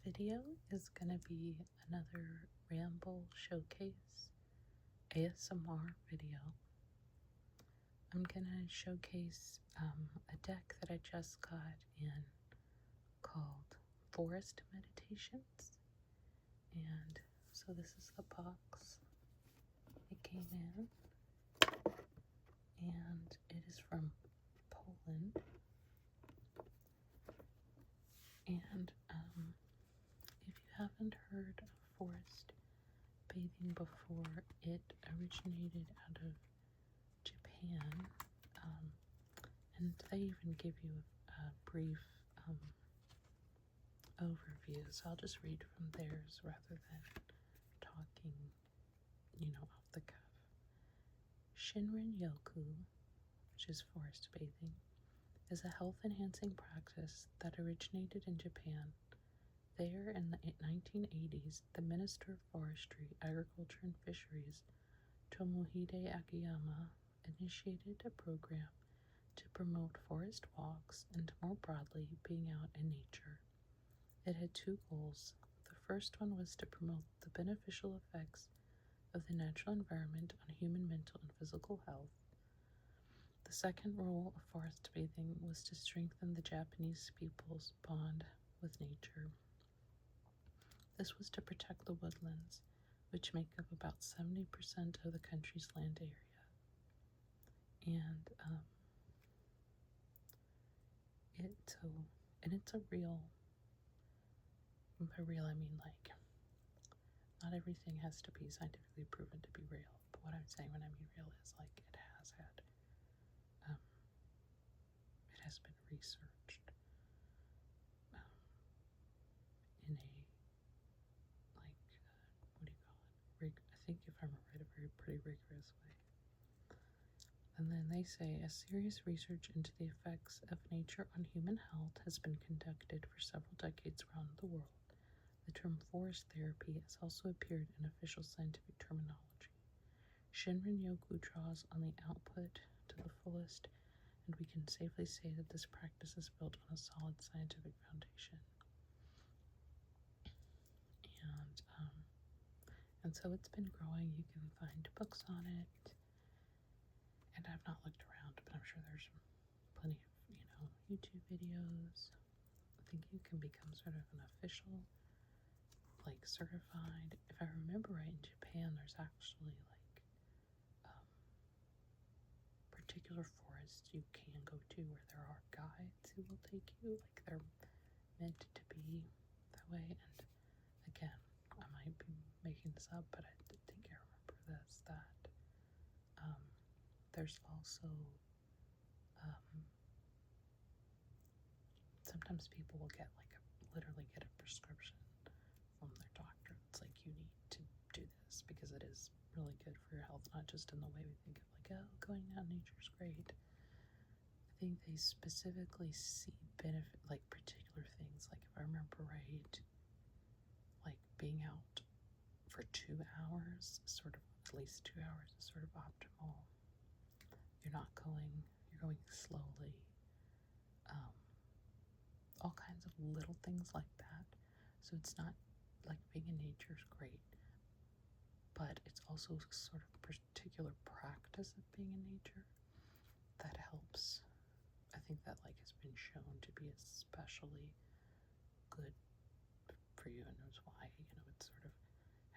video is going to be another Ramble showcase ASMR video. I'm going to showcase a deck that I just got in called Forest Meditations. And so this is the box it came in, and it is from Poland. And if you haven't heard of forest bathing before, it originated out of Japan, and they even give you a brief overview, so I'll just read from theirs rather than talking, off the cuff. Shinrin-yoku, which is forest bathing, is a health-enhancing practice that originated in Japan. There, in the 1980s, the Minister of Forestry, Agriculture and Fisheries, Tomohide Akiyama, initiated a program to promote forest walks and, more broadly, being out in nature. It had two goals. The first one was to promote the beneficial effects of the natural environment on human mental and physical health. The second role of forest bathing was to strengthen the Japanese people's bond with nature. This was to protect the woodlands, which make up about 70% of the country's land area. And it's a real, by real I mean like, not everything has to be scientifically proven to be real, but what I'm saying when I mean real is like it has been researched in a, like, what do you call it? I think if I remember it, a pretty rigorous way. And then they say a serious research into the effects of nature on human health has been conducted for several decades around the world. The term forest therapy has also appeared in official scientific terminology. Shinrin-yoku draws on the output to the fullest, and we can safely say that this practice is built on a solid scientific foundation. And so it's been growing. You can find books on it, and I've not looked around, but I'm sure there's plenty of, YouTube videos. I think you can become sort of an official, like, certified. If I remember right, in Japan, there's actually particular forests you can go to where there are guides who will take you, like they're meant to be that way. And again, I might be making this up, but I think I remember this, that there's also sometimes people will literally get a prescription from their doctor. It's like, you need to do this because it is really good for your health, not just in the way we think of like, oh, going out in nature is great. I think they specifically see benefit, like particular things, like if I remember right, like being out for 2 hours, sort of at least 2 hours is sort of optimal. You're going slowly. All kinds of little things like that. So it's not like being in nature is great, but it's also sort of a particular practice of being in nature that helps. I think that has been shown to be especially good for you, and knows why, it sort of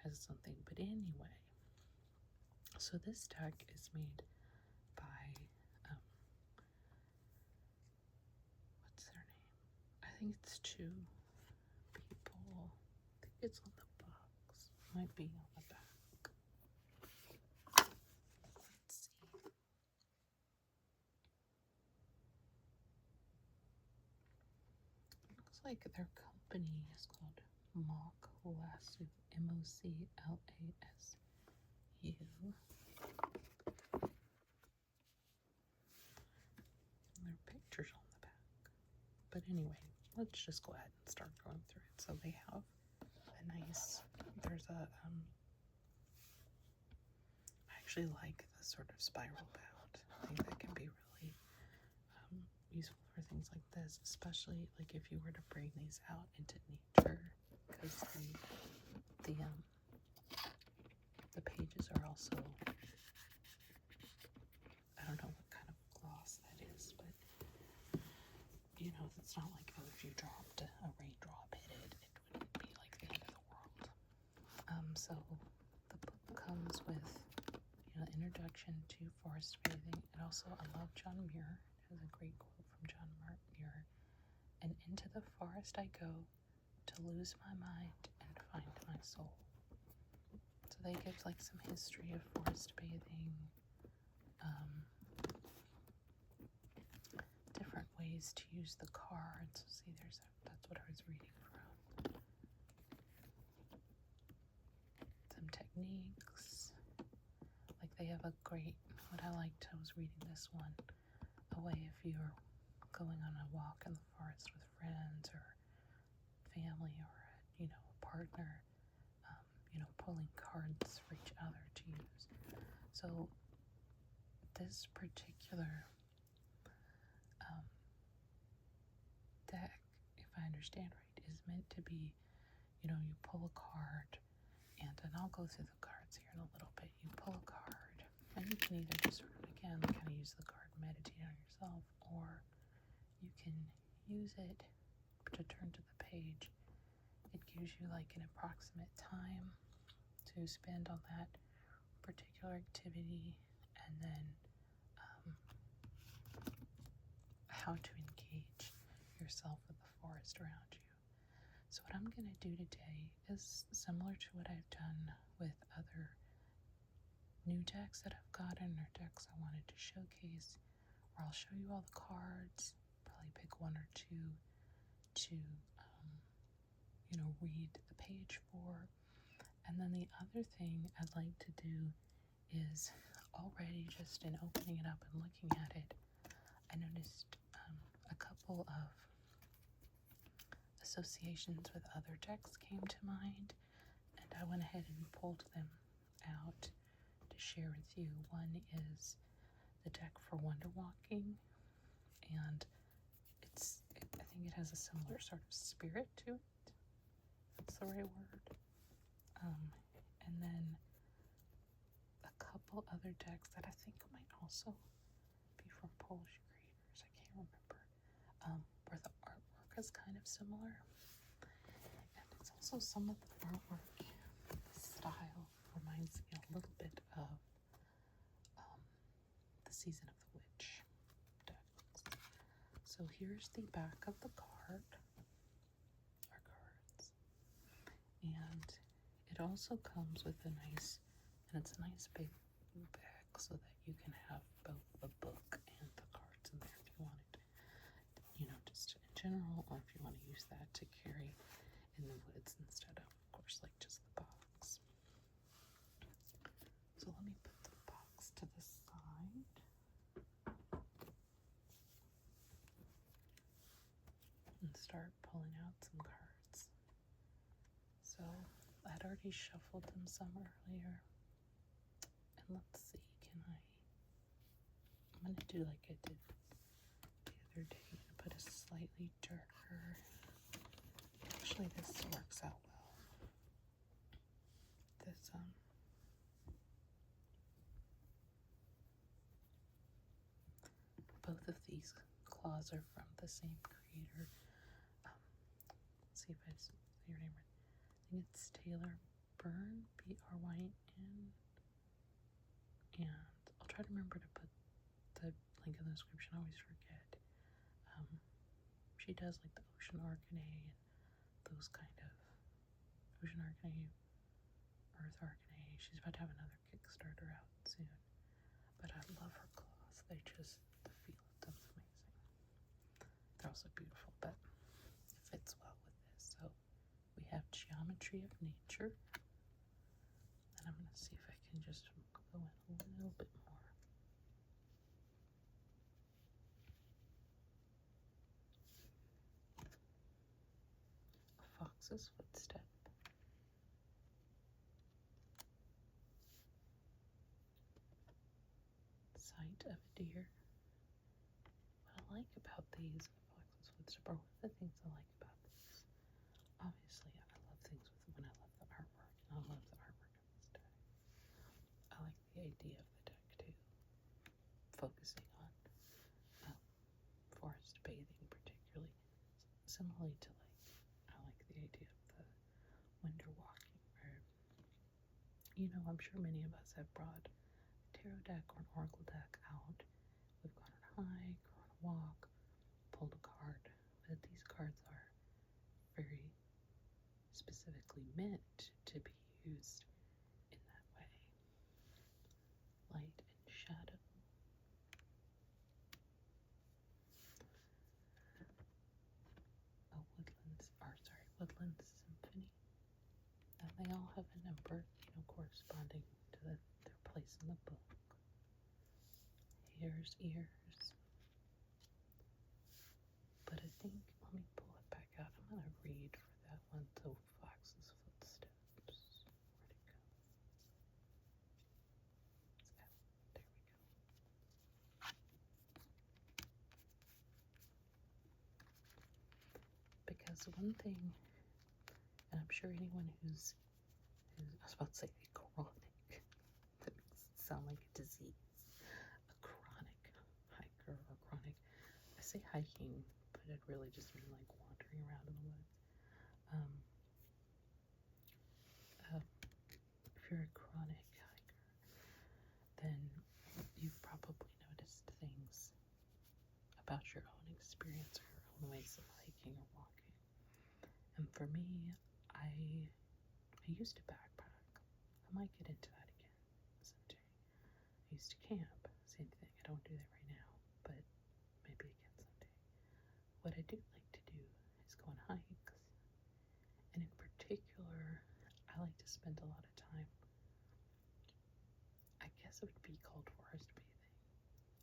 has something. But anyway, so this deck is made by what's their name? I think it's 2 people. I think it's on the box. Might be on the back. Let's see. Looks like their company is called Moclasu, Moclasu. And there are pictures on the back. But anyway, let's just go ahead and start going through it. So they have a nice, there's a, I actually like the sort of spiral bound. I think that can be really useful for things like this, especially like if you were to bring these out into nature. because the pages are also, I don't know what kind of gloss that is, but you know, it's not like, oh, if you dropped a raindrop hit it, it wouldn't be like the end of the world. So the book comes with, you know, introduction to forest bathing, and also I love John Muir. It has a great quote from John Muir. And into the forest I go to lose my mind and find my soul. So they give like some history of forest bathing, different ways to use the cards. See, that's what I was reading from. Some techniques. Like they have a great, what I liked, I was reading this one, a way if you're going on a walk in the forest with friends or family or, you know, a partner, you know, pulling cards for each other to use. So this particular deck, if I understand right, is meant to be, you know, you pull a card, and I'll go through the cards here in a little bit. You pull a card, and you can either just sort of, again, kind of use the card, meditate on yourself, or you can use it to turn to the page. It gives you like an approximate time to spend on that particular activity, and then how to engage yourself with the forest around you. So what I'm going to do today is similar to what I've done with other new decks that I've gotten, or decks I wanted to showcase, where I'll show you all the cards, probably pick one or two to you know, read the page for. And then the other thing I'd like to do is, already just in opening it up and looking at it, I noticed a couple of associations with other decks came to mind, and I went ahead and pulled them out to share with you. One is the deck for Wonder Walking, and I think it has a similar sort of spirit to it. That's the right word. And then a couple other decks that I think might also be from Polish creators. I can't remember. Where the artwork is kind of similar. And it's also some of the artwork, the style reminds me a little bit of the Season of the Witch decks. So here's the back of the card, or cards. And it also comes with a nice, and it's a nice big bag so that you can have both the book and the cards in there if you wanted, you know, just in general, or if you want to use that to carry in the woods instead of course, like just the box. So let me put the box to the side. And start pulling out some cards. So I'd already shuffled them some earlier. And let's see, I'm going to do like I did the other day. I'm going to put a slightly darker, actually this works out well. This, both of these claws are from the same creator. Let's see if I say your name right. I think it's Taylor Byrne, Bryn. And I'll try to remember to put the link in the description. I always forget. She does like the Ocean Arcane and those kind of Ocean Arcane, Earth Arcane. She's about to have another Kickstarter out soon. But I love her claws. The feel of them is amazing. They're also beautiful, but it fits well with this. So we have Geometry of Nature. And I'm going to see if I can just go in a little bit more. A Fox's Footstep. Sight of a Deer. What I like about these, Fox's Footstep, or one of the things I like about these, obviously I love focusing on forest bathing particularly. Similarly to I like the idea of the winter walking where, I'm sure many of us have brought a tarot deck or an oracle deck out. We've gone on a hike or on a walk, pulled a card, but these cards are very specifically meant to be used in that way. Light and shadow. Woodland Symphony. And they all have a number, corresponding to their place in the book. Hare's ears. But I think, let me pull it back out. I'm going to read for that one. So, Fox's Footsteps. Where'd it go? It's out. There we go. Because one thing, and I'm sure anyone who's I was about to say a chronic, that makes it sound like a disease, a chronic hiker or chronic, I say hiking, but it really just means like wandering around in the woods. If you're a chronic hiker, then you've probably noticed things about your own experience or your own ways of hiking or walking. And for me, I used to backpack. I might get into that again someday. I used to camp. Same thing. I don't do that right now, but maybe again someday. What I do like to do is go on hikes. And in particular, I like to spend a lot of time, I guess it would be called forest bathing.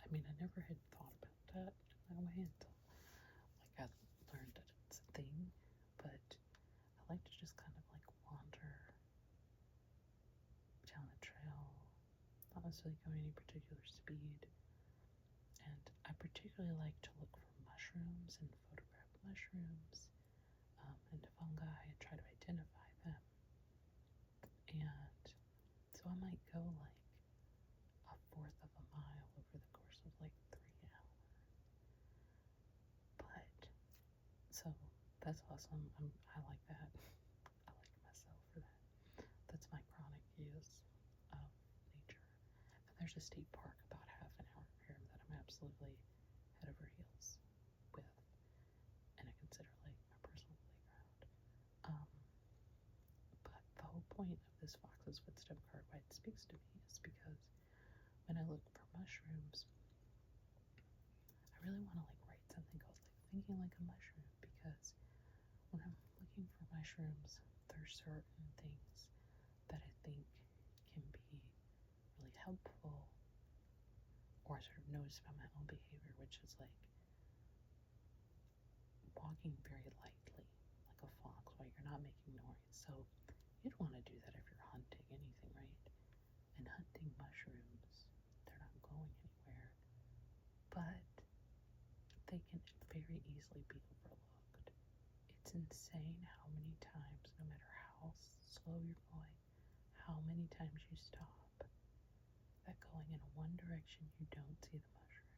I mean, I never had thought about that in that way until I learned that it's a thing, but I like to just kind of wander down the trail, not necessarily going any particular speed. And I particularly like to look for mushrooms and photograph mushrooms and fungi and try to identify them. And so I might go a fourth of a mile over the course of 3 hours. But, so that's awesome. I like that. I like myself for that. That's my chronic use of nature. And there's a state park about half an hour here that I'm absolutely head over heels with. And I consider my personal playground. But the whole point of this Fox's Footstep card, why it speaks to me, is because when I look for mushrooms, I really want to write something called Thinking Like a Mushroom, because when I'm looking for mushrooms, there's certain things that I think can be really helpful, or I sort of notice about my own behavior, which is walking very lightly, like a fox, while you're not making noise. So you'd want to do that if you're hunting anything, right? And hunting mushrooms, they're not going anywhere, but they can very easily be overlooked. It's insane how many times, no matter how slow you're going, how many times you stop, that going in one direction you don't see the mushroom,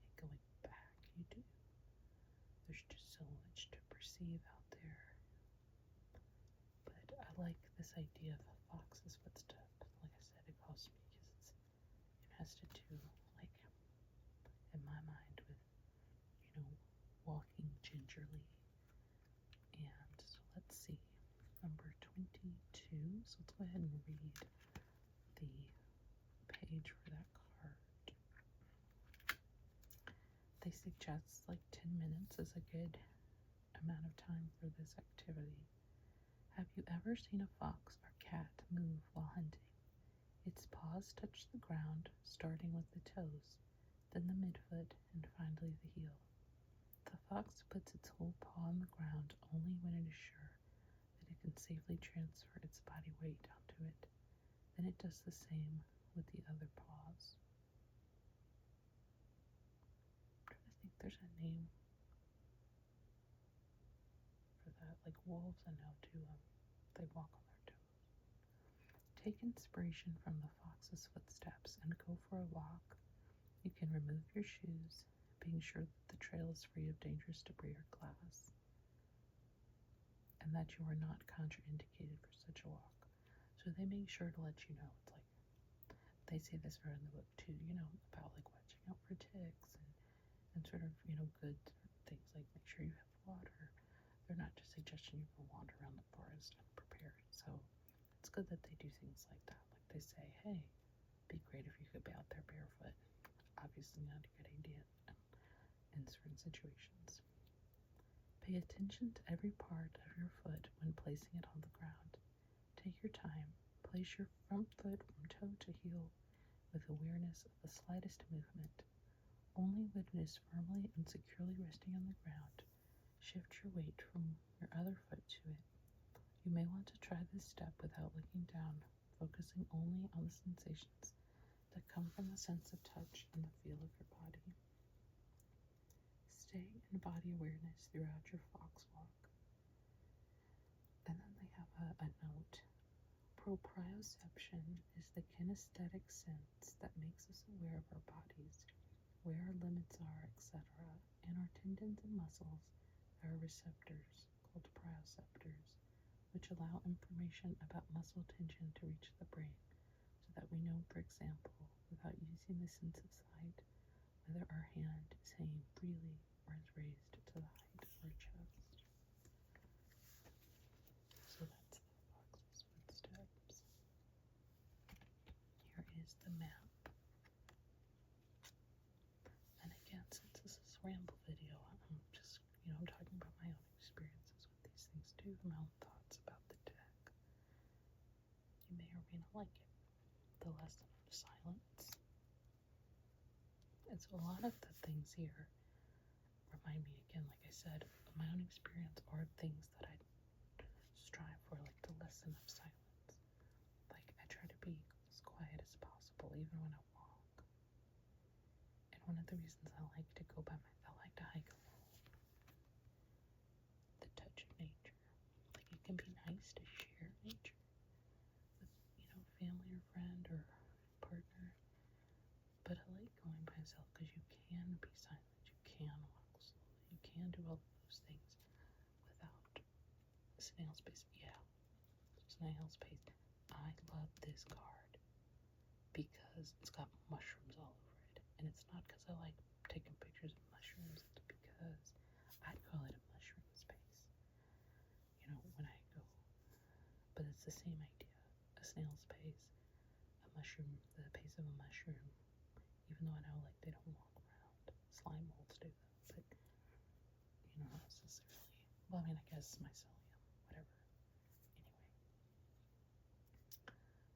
and going back you do. There's just so much to perceive out there. But I like this idea of a fox's footstep. Like I said, it calls me because it has to do, in my mind, with, walking gingerly. And so let's see, number 22. So let's go ahead and read the page for that card. They suggest 10 minutes is a good amount of time for this activity. Have you ever seen a fox or cat move while hunting? Its paws touch the ground, starting with the toes, then the midfoot, and finally the heel. The fox puts its whole paw on the ground only when it is sure that it can safely transfer its body weight onto it. Then it does the same with the other paws. I think there's a name for that. Wolves, I know too. They walk on their toes. Take inspiration from the fox's footsteps and go for a walk You can remove your shoes, being sure that the trail is free of dangerous debris or glass, and that you are not contraindicated for such a walk. So they make sure to let you know. It's like, they say this in the book too, about like watching out for ticks and sort of, good things like make sure you have water. They're not just suggesting you go wander around the forest unprepared. So it's good that they do things like that. Like they say, hey, it'd be great if you could be out there barefoot. Obviously not a good idea in certain situations. Pay attention to every part of your foot when placing it on the ground. Take your time. Place your front foot from toe to heel with awareness of the slightest movement. Only when it is firmly and securely resting on the ground, shift your weight from your other foot to it. You may want to try this step without looking down, focusing only on the sensations that come from the sense of touch and the feel of your body. Stay in body awareness throughout your fox walk. And then they have a note. Proprioception is the kinesthetic sense that makes us aware of our bodies, where our limits are, etc., and our tendons and muscles are receptors, called proprioceptors, which allow information about muscle tension to reach the brain, so that we know, for example, without using the sense of sight, whether our hand is hanging freely or is raised to the height of our chest. So that's the fox's footsteps. Here is the map. And again, since this is a ramble video, I'm just, I'm talking about my own experiences with these things too, my own thoughts about the deck. You may or may not like it. The lesson of silence. And so a lot of the things here remind me, again, like I said, of my own experience or things that I strive for, like the lesson of silence. Like I try to be as quiet as possible, even when I walk. And one of the reasons I like to go I like to hike alone. The touch of nature. Like it can be nice to share nature with, family or friend or partner. But I like going by myself because you can be silent, you can walk slowly, you can do all of those things without snail's pace. Yeah, snail's pace. I love this card because it's got mushrooms all over it. And it's not because I like taking pictures of mushrooms, it's because I'd call it a mushroom space, when I go. But it's the same idea. A snail's pace, a mushroom, the pace of a mushroom. Even though I know, like, they don't walk around. Slime molds do that, but, not necessarily. Well, I mean, I guess mycelium, whatever. Anyway.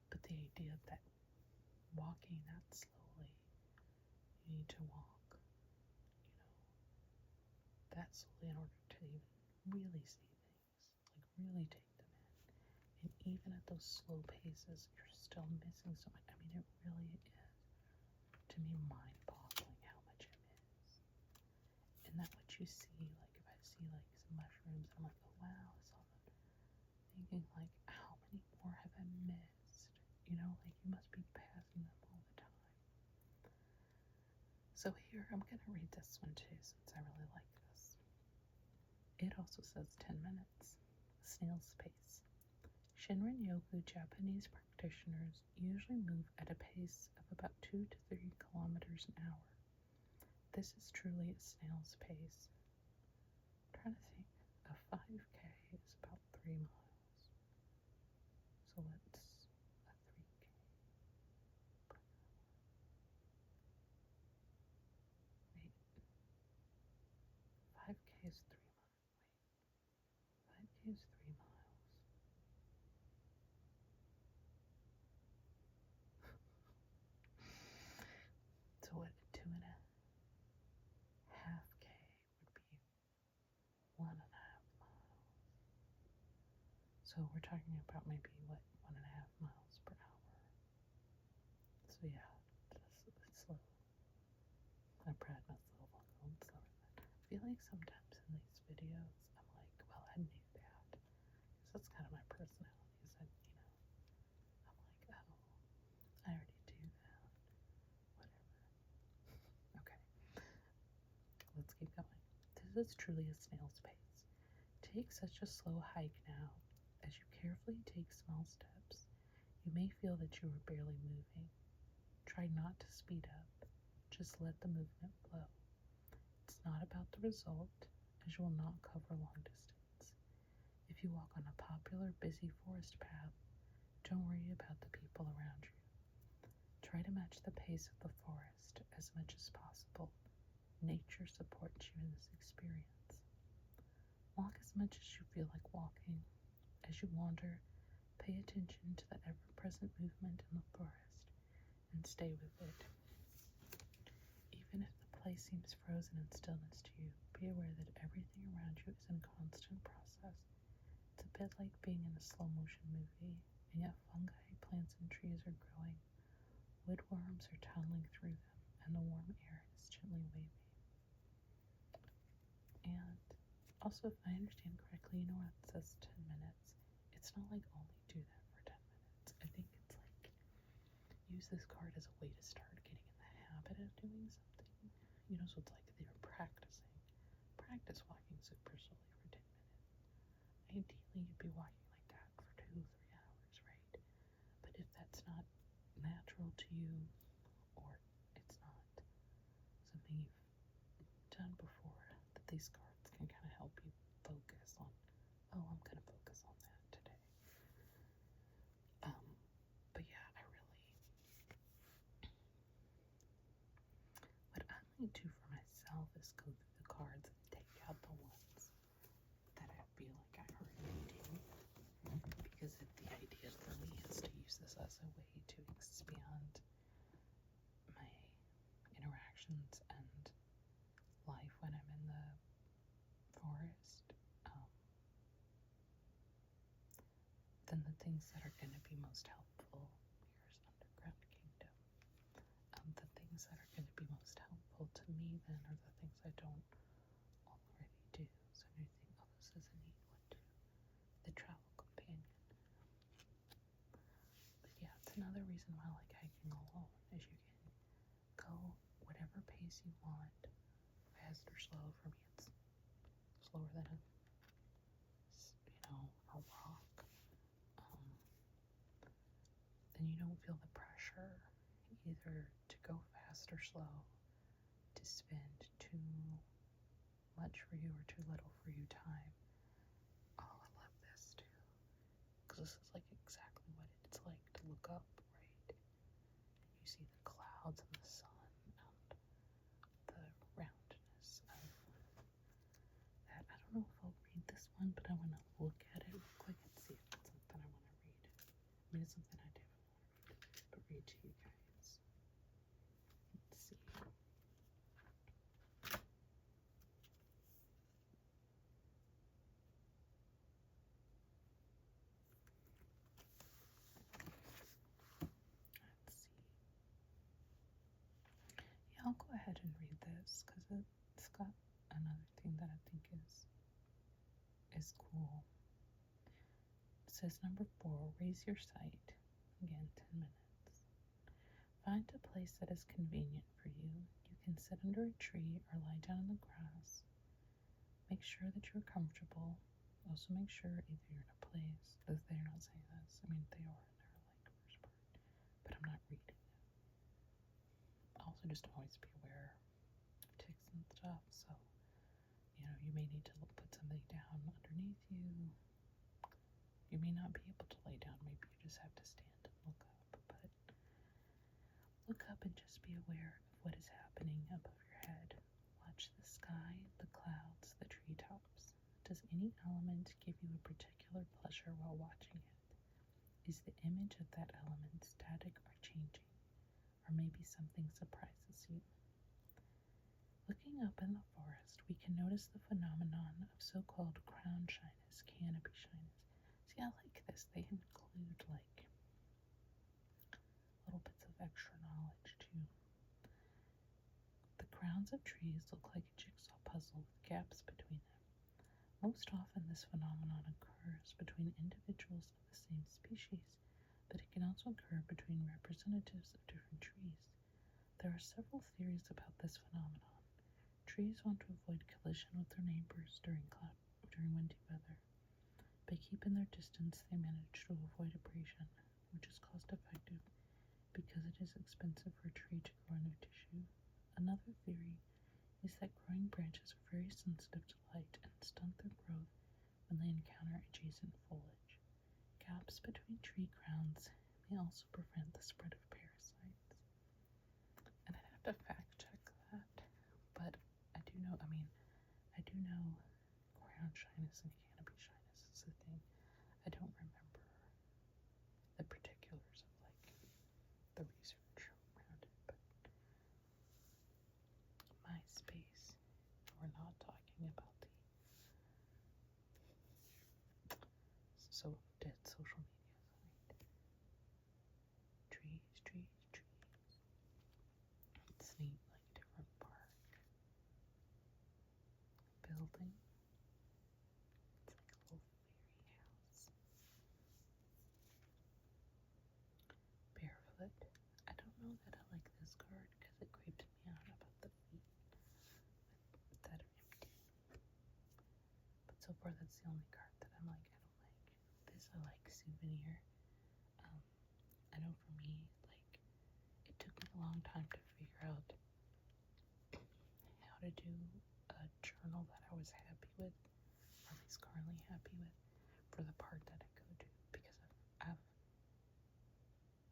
But the idea that walking that slowly, you need to walk, that slowly in order to even really see things, like really take them in. And even at those slow paces, you're still missing so much. I mean, it really is, to me, mind-boggling how much I miss. And that what you see, like if I see like some mushrooms, I'm like, oh wow, I saw them. Thinking like, how many more have I missed? Like you must be passing them all the time. So here, I'm going to read this one too, since I really like this. It also says 10 minutes. Snail's pace. Shinrin-yoku Japanese practitioners usually move at a pace of about 2 to 3 kilometers an hour. This is truly a snail's pace. I'm trying to think. A 5K is about 3 miles. So let's a 3K per hour. Wait. 5K is 3 miles. Wait. 5K is 3 miles. So what, 2.5K would be 1.5 miles. So we're talking about maybe, 1.5 miles per hour. So yeah, it's slow. I pride myself on going slower than that. I feel like sometimes in these videos, I'm like, well, I knew that. Because that's kind of my personality, is that, I'm like, oh, I already do that. Whatever. keep going. This is truly a snail's pace. Take such a slow hike now. As you carefully take small steps, you may feel that you are barely moving. Try not to speed up. Just let the movement flow. It's not about the result, as you will not cover long distance. If you walk on a popular, busy forest path, don't worry about the people around you. Try to match the pace of the forest as much as possible. Nature supports you in this experience. Walk as much as you feel like walking. As you wander, pay attention to the ever-present movement in the forest and stay with it. Even if the place seems frozen in stillness to you, be aware that everything around you is in constant process. It's a bit like being in a slow-motion movie, and yet fungi, plants, and trees are growing. Woodworms are tunneling through them, and the warm air is gently waving. And also, if I understand correctly, you know what it says 10 minutes. It's not like only do that for 10 minutes. I think it's like use this card as a way to start getting in the habit of doing something. You know, so it's like they're practicing. Practice walking super slowly for 10 minutes. Ideally, you'd be walking like that for 2 or 3 hours, right? But if that's not natural to you, or it's not something you've done before, that these cards can kind of help you focus on, oh, I'm going to focus on that today. But yeah, what I like to do for myself is go through the cards and take out the ones that I feel like I already do, because the idea for me is to use this as a way to expand my interactions and life when I'm in the forest, then the things that are going to be most helpful, here's Underground Kingdom, the things that are going to be most helpful to me then are the things I don't already do. So you think, oh, this is a neat one too, the travel companion. But yeah, it's another reason why I like hiking alone, is you can go whatever pace you want, fast or slow. For me, it's slower than a walk. Then you don't feel the pressure either to go fast or slow, to spend too much for you or too little for you time. Oh, I love this too, because this is like exactly what it's like to look up, right? And you see the clouds and the sun and the roundness of that. I don't know if I'll read this one, but I want to look at it real quick and see if it's something I want to read. I mean, it's something I definitely want to read, but read to you guys. Let's see. Yeah, I'll go ahead and read this because it's got another thing that I think is cool. It says number 4, raise your sight. Again, 10 minutes. Find a place that is convenient for you. You can sit under a tree or lie down in the grass. Make sure that you're comfortable. Also make sure either you're in a place, because they're not saying this. I mean, they are in their first part, but I'm not reading it. Also, just always be aware of ticks and stuff. So, you may need to put something down underneath you. You may not be able to lay down. Maybe you just have to stand and look up. But look up and just be aware of what is happening above your head. Watch the sky, the clouds, the treetops. Does any element give you a particular pleasure while watching it? Is the image of that element static or changing? Or maybe something surprises you? Looking up in the forest, we can notice the phenomenon of so-called crown shyness, canopy shyness. See, I like this. They include like little bits of extra knowledge too. The crowns of trees look like a jigsaw puzzle with gaps between them. Most often this phenomenon occurs between individuals of the same species, but it can also occur between representatives of different trees. There are several theories about this phenomenon. Trees want to avoid collision with their neighbors during windy weather. By keeping their distance, they manage to avoid abrasion, which is cost-effective because it is expensive for a tree to grow new tissue. Another theory is that growing branches are very sensitive to light and stunt their growth when they encounter adjacent foliage. Gaps between tree crowns may also prevent the spread of parasites. And I'd have to fact check that, but I do know crown shyness and canopy shyness is a thing. I don't remember the particulars of the research around it, but MySpace, we're not talking about the dead social media site. Trees. It's neat, different park. Building. It's a little fairy house. Barefoot. I don't know that I like this card because it creeps me out about the feet that are empty. But so far that's the only card that I'm like, I don't like. This I like souvenir. I know for me, it took me a long time to figure out how to do a journal that I was happy with, or at least currently happy with, for the part that I go to, because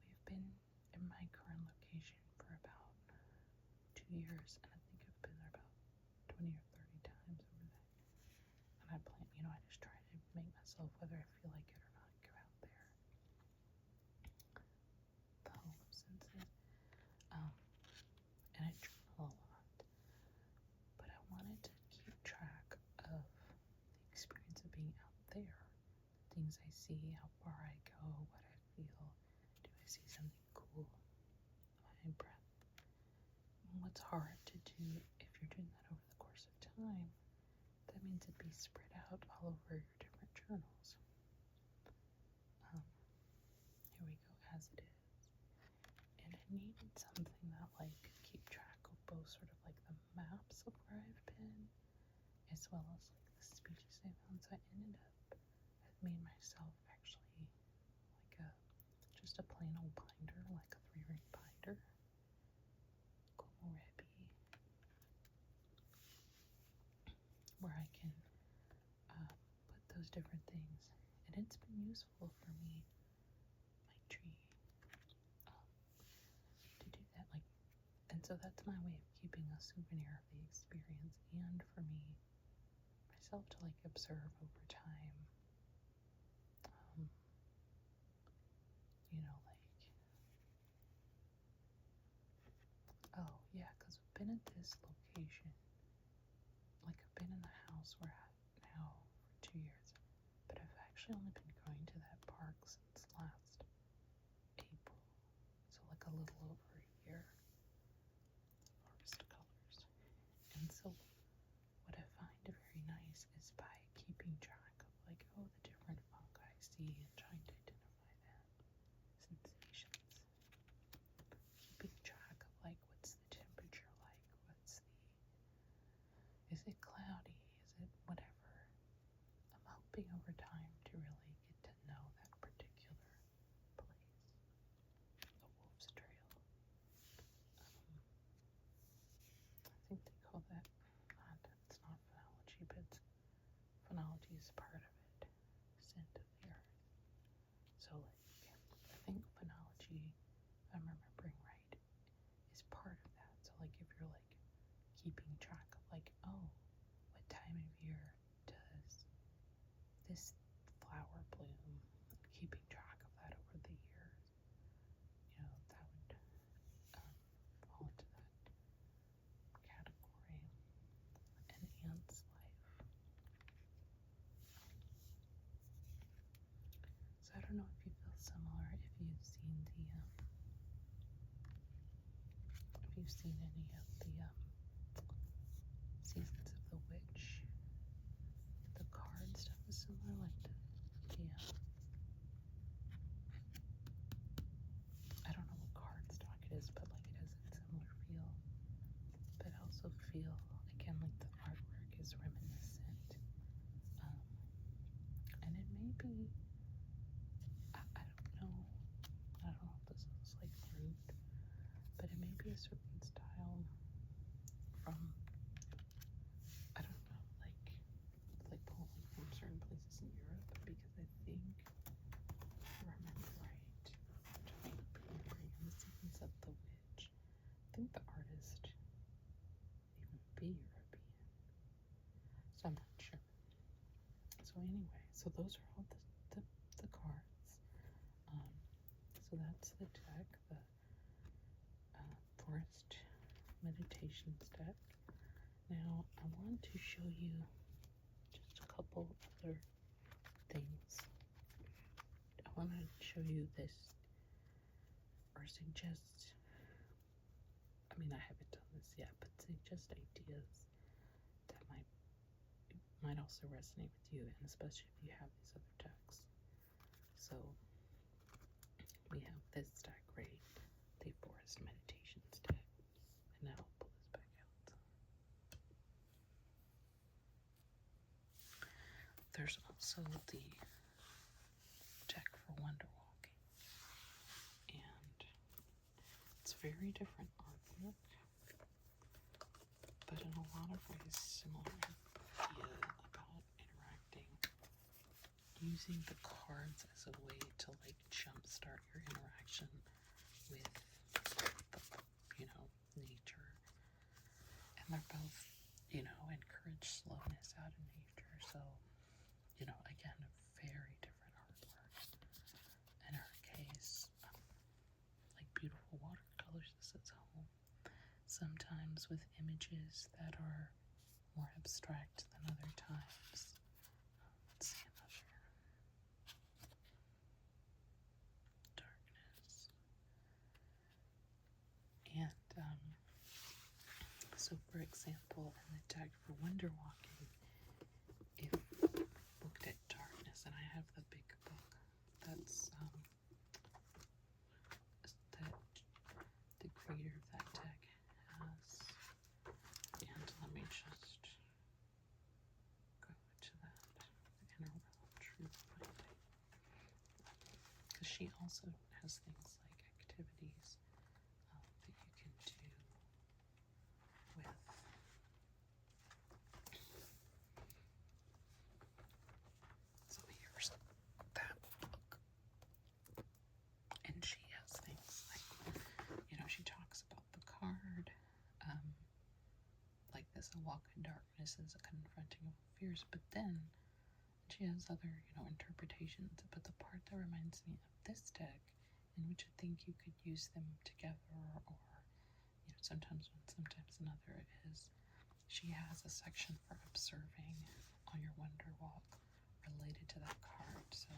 we've been in my current location for about 2 years, and I think I've been there about 20 or 30 times over that. And I plan, I just try to make myself, whether I feel like it or not, go out there. The whole senses. And I journal a lot. But I wanted to keep track of the experience of being out there. Things I see, how far I go, what I feel. Do I see something cool? My breath. And what's hard to do if you're doing that over the course of time, that means it'd be spread out all over your different journals. Here we go, as it is. And I needed something that could keep track of both sort of the maps of where I've been, as well as the species I found. So I've made myself actually just a plain old binder, like a 3-ring binder, komorebi, where I can put those different things. And it's been useful for me, my tree, to do that. And so that's my way of keeping a souvenir of the experience, and for me, myself to observe over time. Oh yeah, because I've been at this location, I've been in the house we're at now for 2 years, but I've actually only been going to that park since last April, so a little over a year. Forest colors. And so what I find very nice is by keeping track of the different fungi I see and trying to identify that sensations. Keeping track of what's the temperature is it cloudy, is it whatever. I'm hoping over time to really get to know that particular place. The Wolf's Trail. I think they call that, it's not phonology, but phonology is part of it. Scent of the earth. So I think phonology, if I'm remembering right, is part of that. So if you're keeping track of oh, what time of year does this flower bloom, keeping track of that over the years, that would fall into that category. An ant's life. So I don't know if you feel similar, if you've seen any of the Seasons of the Witch. The card stuff is similar, I don't know what card stock it is, but it has a similar feel. But I also feel, again, maybe, I don't know. I don't know if this is like rude, but it may be a certain style from, I don't know, like pulling from certain places in Europe, because I think, if I remember right, the Sequence of the Witch, I think the artist even be European, so I'm not sure. So anyway, so those are all the cards. So that's the deck, the Forest Meditations deck. Now I want to show you just a couple other things. I want to show you this, or suggest, I mean, I haven't done this yet, but suggest ideas that might also resonate with you, and especially if you have these other decks. So we have this deck, right? The Forest Meditations deck. And now I'll pull this back out. There's also the deck for Wonder Walking. And it's very different artwork, but in a lot of ways similar idea about interacting, using the cards as a way to like jumpstart your interaction with nature. And they're both, encourage slowness out in nature. So, again, a very different artwork. In our case, like beautiful watercolors, this is home. Sometimes with images that are more abstract than other times. Let's see another. Darkness. And so for example, in the deck for Wonder Walking, if looked at darkness, and I have the big book that's that the creator of that deck has, and let me just go to that inner realm truth finding, because she also has things like activities that you can do with. So here's that book, and she has things like, she talks about the card, like this, a walk in darkness is a confronting of fears, but then she has other, interpretations. But the part that reminds me of this deck, in which I think you could use them together, or sometimes one, sometimes another, is she has a section for observing on your wonder walk related to that card. So,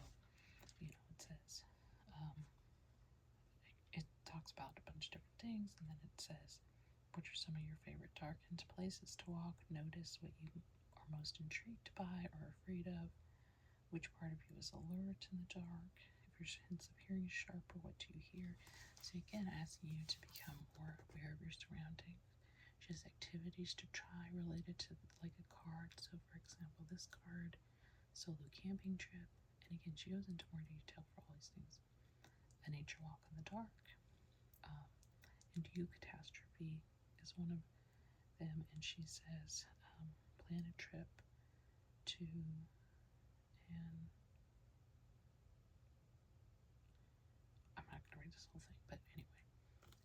it says, it talks about a bunch of different things, and then it says, what are some of your favorite darkened places to walk? Notice what you are most intrigued by or afraid of. Which part of you is alert in the dark? If your sense of hearing is sharper, what do you hear? So again, asking you to become more aware of your surroundings. She has activities to try related to like a card. So for example, this card, solo camping trip. And again, she goes into more detail for all these things. A nature walk in the dark. And you catastrophe is one of them. And she says, plan a trip to, and I'm not going to read this whole thing, but anyway,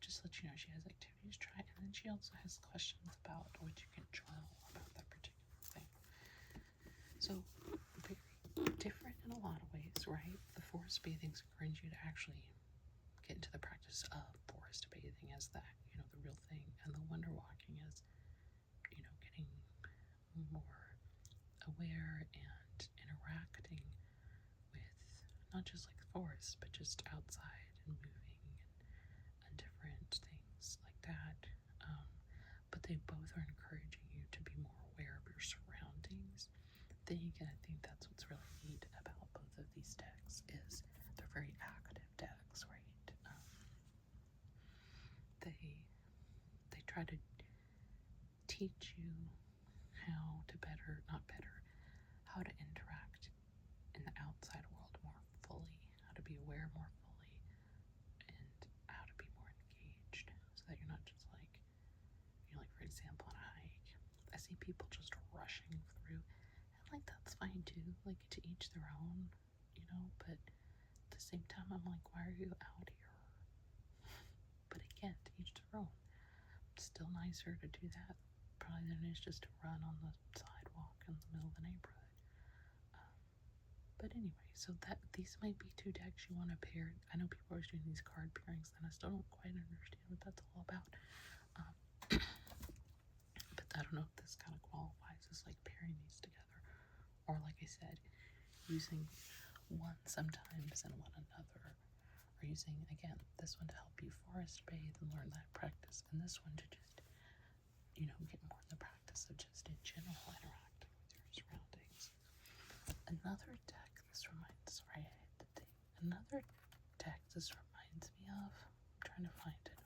just let you know she has activities to try, and then she also has questions about what you can journal about that particular thing. So very different in a lot of ways, right? The forest bathing encourages you to actually get into the practice of forest bathing as that, the real thing, and the wonder walking is, getting more aware and interacting with not just like the forest, but just outside and moving and different things like that. But they both are encouraging you to be more aware of your surroundings. Then again, I think that's what's really neat about both of these decks, is they're very active decks, right? They try to teach you how to how to interact in the outside same time, I'm like, why are you out here? But again, to each their own. It's still nicer to do that probably than it is just to run on the sidewalk in the middle of the neighborhood. But anyway, so these might be two decks you want to pair. I know people are doing these card pairings, and I still don't quite understand what that's all about. But I don't know if this kind of qualifies as like pairing these together, or like I said, using one sometimes and one another, or using again this one to help you forest bathe and learn that practice, and this one to just get more in the practice of just in general interacting with your surroundings. Another deck this reminds me of. I'm trying to find it.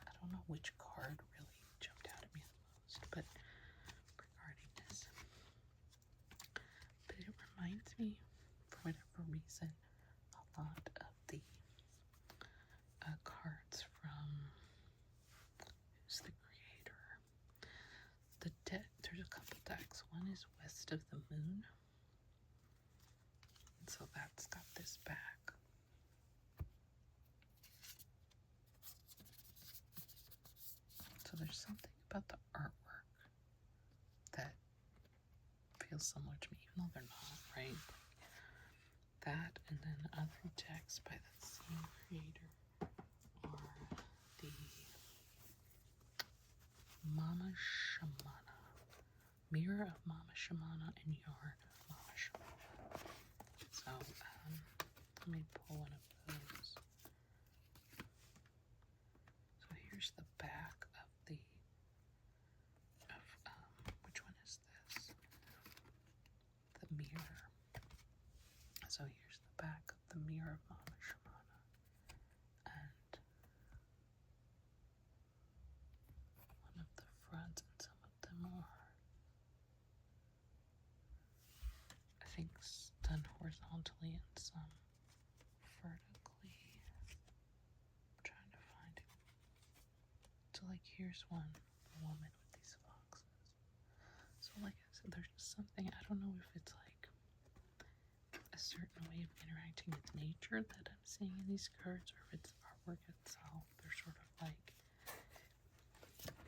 I don't know which card really jumped out at me the most, but regarding this. But it reminds me, for whatever reason, a lot of the cards from who's the creator. There's a couple decks. One is West of the Moon. So that's got this back. So there's something about the artwork that feels similar to me, even though they're not, right? That, and then other decks by the same creator are the Mama Shamana, Mirror of Mama Shamana, and Yarn of Mama Shamana. So, let me pull one of those. So here's the back of which one is this? The mirror. So here's the back of the Mirror of Mama Shamana. And one of the fronts, and some of them are, I think, done horizontally and some vertically. I'm trying to find it. So like here's one, a woman with these foxes. So like I said, there's just something, I don't know if it's like a certain way of interacting with nature that I'm seeing in these cards, or if it's artwork itself. They're sort of like,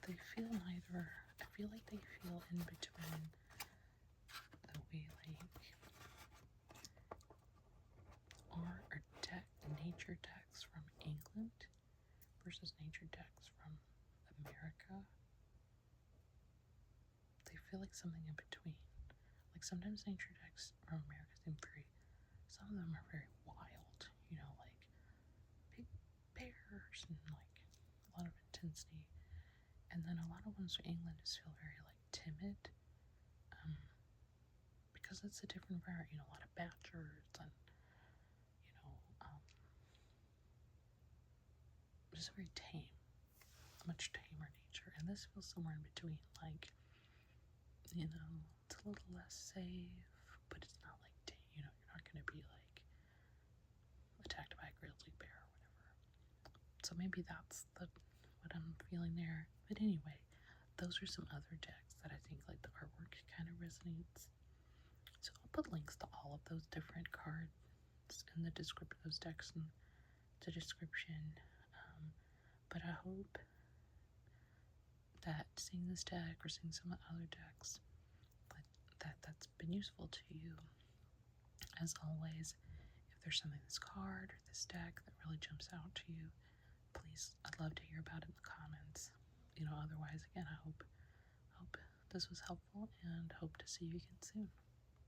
they feel neither, I feel like they feel in between the way like art or nature decks from England versus nature decks from America. They feel like something in between. Like sometimes nature decks from America seem some of them are very wild, like big bears and like a lot of intensity. And then a lot of ones from England just feel very like timid, because it's a different variety, a lot of badgers and just very tame, much tamer nature. And this feels somewhere in between, like, it's a little less safe, but it's not like you're not going to be like attacked by a grizzly bear or whatever. So maybe that's what I'm feeling there. But anyway, those are some other decks that I think like the artwork kind of resonates. So I'll put links to all of those different cards in the description, those decks in the description. But I hope that seeing this deck or seeing some of the other decks, that's been useful to you. As always, if there's something in this card or this deck that really jumps out to you, please, I'd love to hear about it in the comments. Otherwise, again, I hope this was helpful and hope to see you again soon.